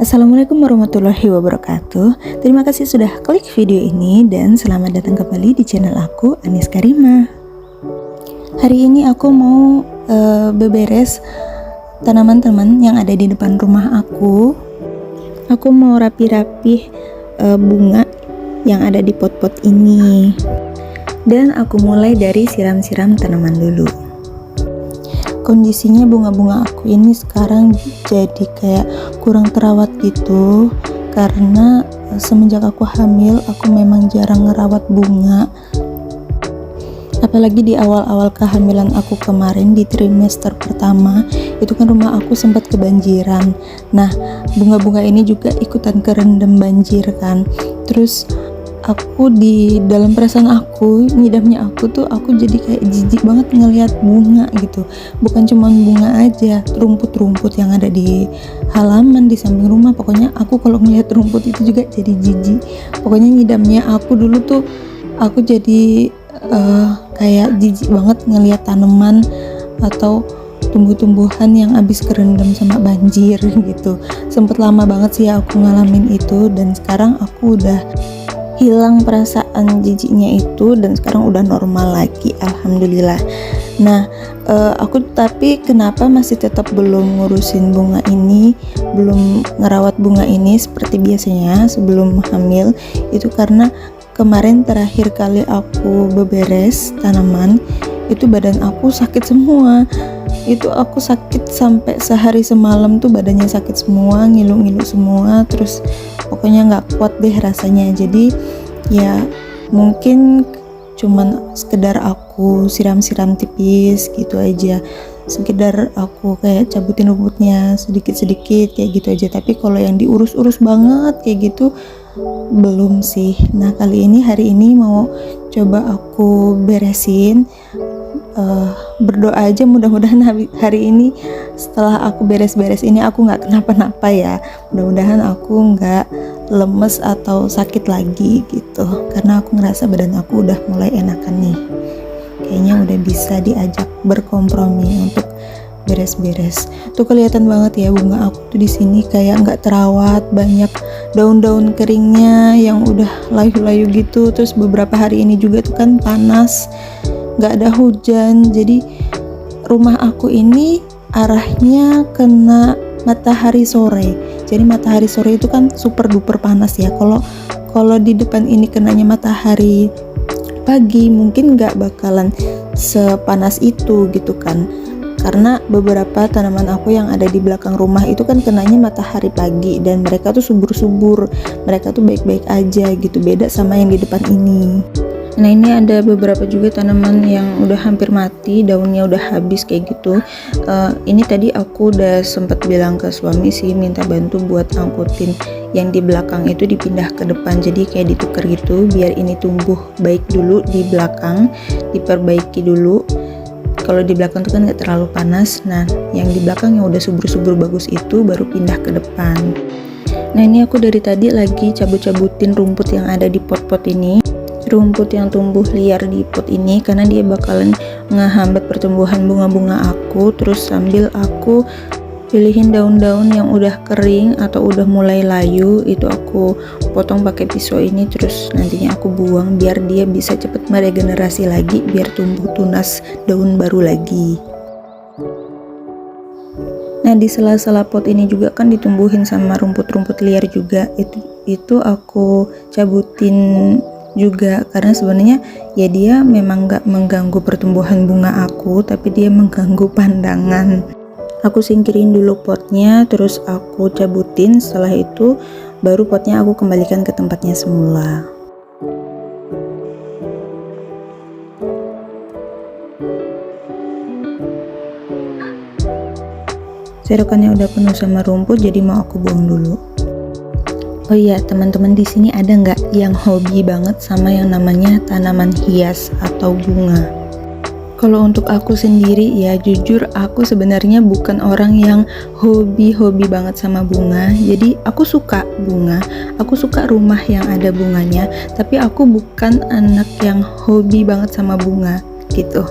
Assalamualaikum warahmatullahi wabarakatuh. Terima kasih sudah klik video ini dan selamat datang kembali di channel aku, Anis Karima. Hari ini aku mau beberes tanaman-tanaman yang ada di depan rumah aku. Aku mau rapi-rapi bunga yang ada di pot-pot ini. Dan aku mulai dari siram-siram tanaman dulu. Kondisinya bunga-bunga aku ini sekarang jadi kayak kurang terawat gitu, karena semenjak aku hamil aku memang jarang ngerawat bunga. Apalagi di awal-awal kehamilan aku kemarin, di trimester pertama itu kan rumah aku sempat kebanjiran. Nah, bunga-bunga ini juga ikutan kerendam banjir kan. Terus aku di dalam perasaan aku, ngidamnya aku tuh, aku jadi kayak jijik banget ngelihat bunga gitu. Bukan cuma bunga aja, rumput-rumput yang ada di halaman di samping rumah. Pokoknya aku kalau ngelihat rumput itu juga jadi jijik. Pokoknya ngidamnya aku dulu tuh, aku jadi kayak jijik banget ngelihat tanaman atau tumbuh-tumbuhan yang habis kerendam sama banjir gitu. Sempet lama banget sih aku ngalamin itu, dan sekarang aku udah hilang perasaan jijiknya itu dan sekarang udah normal lagi, alhamdulillah. Nah, aku tapi kenapa masih tetap belum ngurusin bunga ini, belum ngerawat bunga ini seperti biasanya sebelum hamil, itu karena kemarin terakhir kali aku beberes tanaman itu badan aku sakit semua. Itu aku sakit sampai sehari semalam tuh, badannya sakit semua, ngilu-ngilu semua, terus pokoknya nggak kuat deh rasanya. Jadi ya mungkin cuman sekedar aku siram-siram tipis gitu aja, sekedar aku kayak cabutin rumputnya sedikit-sedikit kayak gitu aja. Tapi kalau yang diurus-urus banget kayak gitu belum sih. Nah, hari ini mau coba aku beresin. Berdoa aja mudah-mudahan hari ini setelah aku beres-beres ini aku nggak kenapa-napa ya. Mudah-mudahan aku nggak lemes atau sakit lagi gitu, karena aku ngerasa badan aku udah mulai enakan nih, kayaknya udah bisa diajak berkompromi untuk beres-beres. Tuh kelihatan banget ya bunga aku tuh di sini kayak nggak terawat, banyak daun-daun keringnya yang udah layu-layu gitu. Terus beberapa hari ini juga tuh kan panas, nggak ada hujan, jadi rumah aku ini arahnya kena matahari sore. Jadi matahari sore itu kan super duper panas ya. Kalau di depan ini kenanya matahari pagi mungkin nggak bakalan sepanas itu gitu kan, karena beberapa tanaman aku yang ada di belakang rumah itu kan kenanya matahari pagi dan mereka tuh subur-subur, mereka tuh baik-baik aja gitu, beda sama yang di depan ini. Nah, ini ada beberapa juga tanaman yang udah hampir mati, daunnya udah habis kayak gitu. Ini tadi aku udah sempat bilang ke suami sih, minta bantu buat angkutin yang di belakang itu dipindah ke depan, jadi kayak ditukar gitu biar ini tumbuh baik dulu di belakang, diperbaiki dulu. Kalau di belakang tuh kan nggak terlalu panas. Nah, yang di belakang yang udah subur-subur bagus itu baru pindah ke depan. Nah, ini aku dari tadi lagi cabut-cabutin rumput yang ada di pot-pot ini, rumput yang tumbuh liar di pot ini, karena dia bakalan ngehambat pertumbuhan bunga-bunga aku. Terus sambil aku pilihin daun-daun yang udah kering atau udah mulai layu, itu aku potong pakai pisau ini, terus nantinya aku buang biar dia bisa cepet meregenerasi lagi, biar tumbuh tunas daun baru lagi. Nah, di sela-sela pot ini juga kan ditumbuhin sama rumput-rumput liar juga, itu aku cabutin juga, karena sebenarnya ya dia memang nggak mengganggu pertumbuhan bunga aku, tapi dia mengganggu pandangan. Aku singkirin dulu potnya, terus aku cabutin. Setelah itu baru potnya aku kembalikan ke tempatnya semula. Serokannya udah penuh sama rumput, jadi mau aku buang dulu. Oh iya, teman-teman, di sini ada nggak yang hobi banget sama yang namanya tanaman hias atau bunga? Kalau untuk aku sendiri ya, jujur aku sebenarnya bukan orang yang hobi banget sama bunga. Jadi aku suka bunga, aku suka rumah yang ada bunganya, tapi aku bukan anak yang hobi banget sama bunga gitu.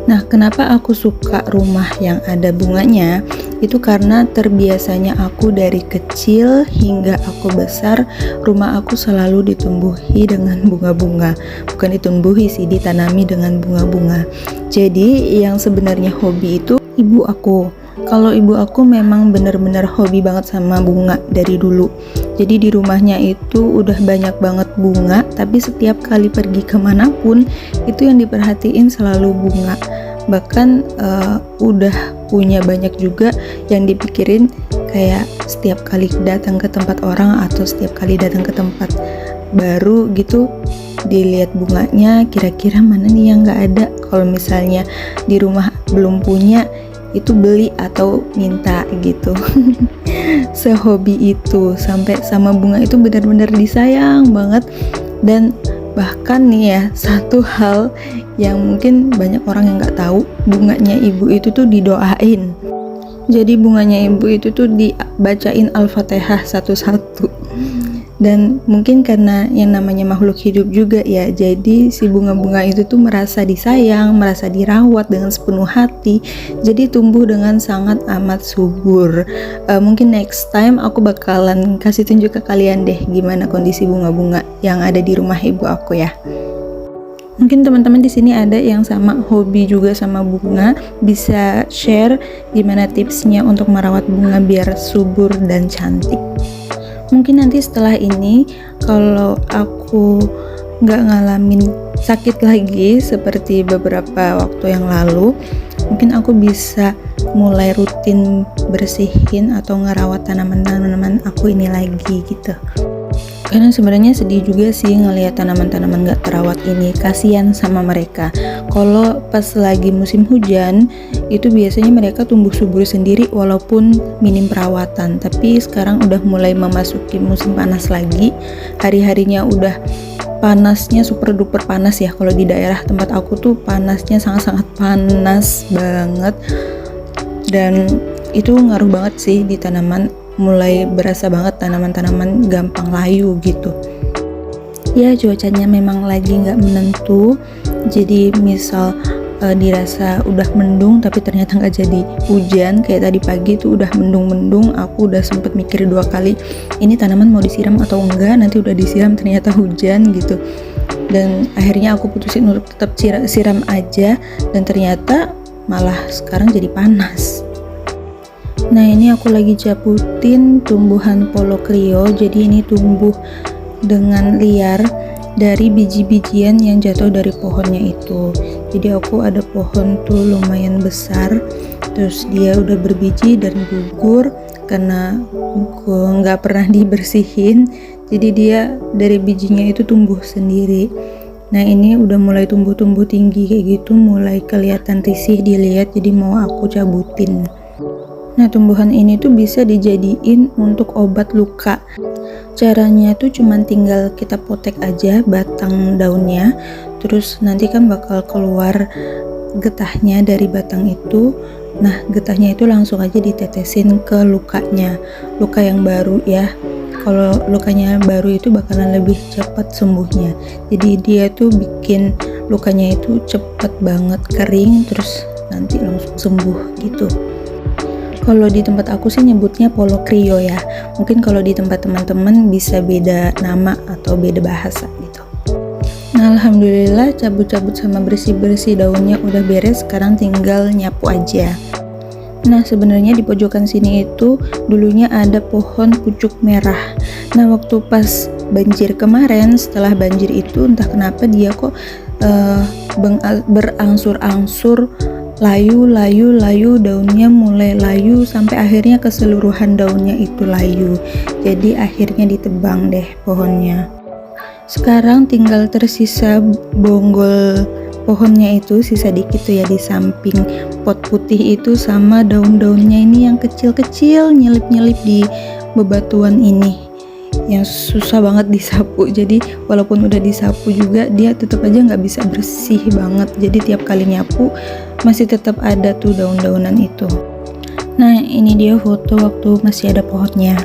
Nah, kenapa aku suka rumah yang ada bunganya? Itu karena terbiasanya aku dari kecil hingga aku besar, rumah aku selalu ditumbuhi dengan bunga-bunga. Bukan ditumbuhi sih, ditanami dengan bunga-bunga. Jadi yang sebenarnya hobi itu ibu aku. Kalau ibu aku memang benar-benar hobi banget sama bunga dari dulu. Jadi di rumahnya itu udah banyak banget bunga, tapi setiap kali pergi kemanapun itu yang diperhatiin selalu bunga. Bahkan udah punya banyak juga yang dipikirin, kayak setiap kali datang ke tempat orang atau setiap kali datang ke tempat baru gitu, dilihat bunganya, kira-kira mana nih yang nggak ada. Kalau misalnya di rumah belum punya, itu beli atau minta gitu. Sehobi itu, sampai sama bunga itu benar-benar disayang banget. Dan bahkan nih ya, satu hal yang mungkin banyak orang yang nggak tahu, bunganya ibu itu tuh didoain. Jadi bunganya ibu itu tuh dibacain Al-Fatihah satu-satu. Dan mungkin karena yang namanya makhluk hidup juga ya, jadi si bunga-bunga itu tuh merasa disayang, merasa dirawat dengan sepenuh hati, jadi tumbuh dengan sangat amat subur. Mungkin next time aku bakalan kasih tunjuk ke kalian deh gimana kondisi bunga-bunga yang ada di rumah ibu aku ya. Mungkin teman-teman di sini ada yang sama hobi juga sama bunga, bisa share gimana tipsnya untuk merawat bunga biar subur dan cantik. Mungkin nanti setelah ini kalau aku nggak ngalamin sakit lagi seperti beberapa waktu yang lalu, mungkin aku bisa mulai rutin bersihin atau ngerawat tanaman-tanaman aku ini lagi gitu. Karena sebenarnya sedih juga sih ngelihat tanaman-tanaman gak terawat ini, kasihan sama mereka. Kalau pas lagi musim hujan, itu biasanya mereka tumbuh subur sendiri walaupun minim perawatan. Tapi sekarang udah mulai memasuki musim panas lagi, hari-harinya udah panasnya super duper panas ya. Kalau di daerah tempat aku tuh panasnya sangat-sangat panas banget, dan itu ngaruh banget sih di tanaman. Mulai berasa banget tanaman-tanaman gampang layu gitu ya. Cuacanya memang lagi nggak menentu, jadi misal dirasa udah mendung tapi ternyata nggak jadi hujan. Kayak tadi pagi tuh udah mendung-mendung, aku udah sempet mikir 2 kali ini tanaman mau disiram atau enggak, nanti udah disiram ternyata hujan gitu. Dan akhirnya aku putusin untuk tetap siram aja, dan ternyata malah sekarang jadi panas. Nah, ini aku lagi cabutin tumbuhan polocrio. Jadi ini tumbuh dengan liar dari biji-bijian yang jatuh dari pohonnya itu. Jadi aku ada pohon tuh lumayan besar, terus dia udah berbiji dan gugur karena aku nggak pernah dibersihin. Jadi dia dari bijinya itu tumbuh sendiri. Nah, ini udah mulai tumbuh-tumbuh tinggi kayak gitu, mulai kelihatan risih dilihat, jadi mau aku cabutin. Nah, tumbuhan ini tuh bisa dijadiin untuk obat luka. Caranya tuh cuman tinggal kita potek aja batang daunnya, terus nanti kan bakal keluar getahnya dari batang itu. Nah, getahnya itu langsung aja ditetesin ke lukanya, luka yang baru ya. Kalau lukanya baru itu bakalan lebih cepat sembuhnya. Jadi dia tuh bikin lukanya itu cepet banget kering, terus nanti langsung sembuh gitu. Kalau di tempat aku sih nyebutnya polocrio ya. Mungkin kalau di tempat teman-teman bisa beda nama atau beda bahasa gitu. Nah, alhamdulillah cabut-cabut sama bersih-bersih daunnya udah beres, sekarang tinggal nyapu aja. Nah, sebenarnya di pojokan sini itu dulunya ada pohon pucuk merah. Nah, waktu pas banjir kemarin, setelah banjir itu entah kenapa dia kok berangsur-angsur layu, daunnya mulai layu sampai akhirnya keseluruhan daunnya itu layu. Jadi akhirnya ditebang deh pohonnya. Sekarang tinggal tersisa bonggol pohonnya itu, sisa dikit tuh ya di samping pot putih itu, sama daun-daunnya ini yang kecil-kecil nyelip-nyelip di bebatuan ini yang susah banget disapu. Jadi walaupun udah disapu juga dia tetap aja nggak bisa bersih banget. Jadi tiap kali nyapu masih tetap ada tuh daun-daunan itu. Nah, ini dia foto waktu masih ada pohonnya.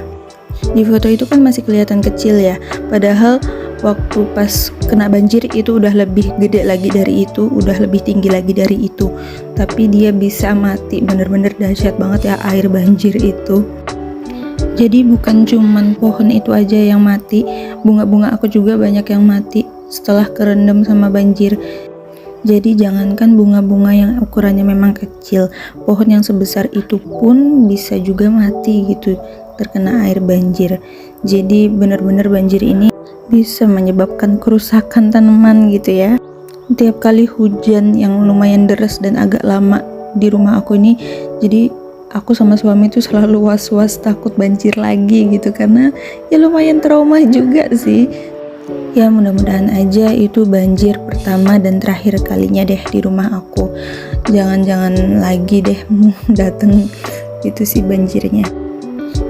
Di foto itu kan masih kelihatan kecil ya, padahal waktu pas kena banjir itu udah lebih gede lagi dari itu, udah lebih tinggi lagi dari itu, tapi dia bisa mati. Bener-bener dahsyat banget ya air banjir itu. Jadi bukan cuman pohon itu aja yang mati, bunga-bunga aku juga banyak yang mati setelah kerendam sama banjir. Jadi jangankan bunga-bunga yang ukurannya memang kecil, pohon yang sebesar itu pun bisa juga mati gitu terkena air banjir. Jadi benar-benar banjir ini bisa menyebabkan kerusakan tanaman gitu ya. Tiap kali hujan yang lumayan deras dan agak lama di rumah aku ini, jadi aku sama suami tuh selalu was-was takut banjir lagi gitu, karena ya lumayan trauma juga sih. Ya mudah-mudahan aja itu banjir pertama dan terakhir kalinya deh di rumah aku. Jangan-jangan lagi deh dateng itu sih banjirnya.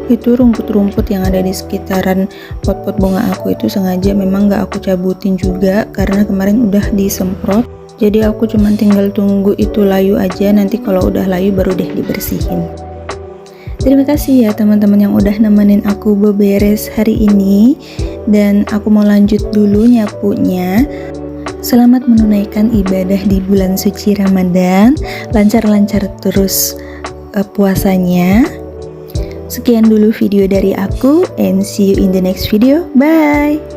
Itu rumput-rumput yang ada di sekitaran pot-pot bunga aku itu sengaja memang gak aku cabutin juga, karena kemarin udah disemprot. Jadi aku cuma tinggal tunggu itu layu aja, nanti kalau udah layu baru deh dibersihin. Terima kasih ya teman-teman yang udah nemenin aku beberes hari ini, dan aku mau lanjut dulu nyapunya. Selamat menunaikan ibadah di bulan suci Ramadan, lancar-lancar terus puasanya. Sekian dulu video dari aku, and see you in the next video. Bye.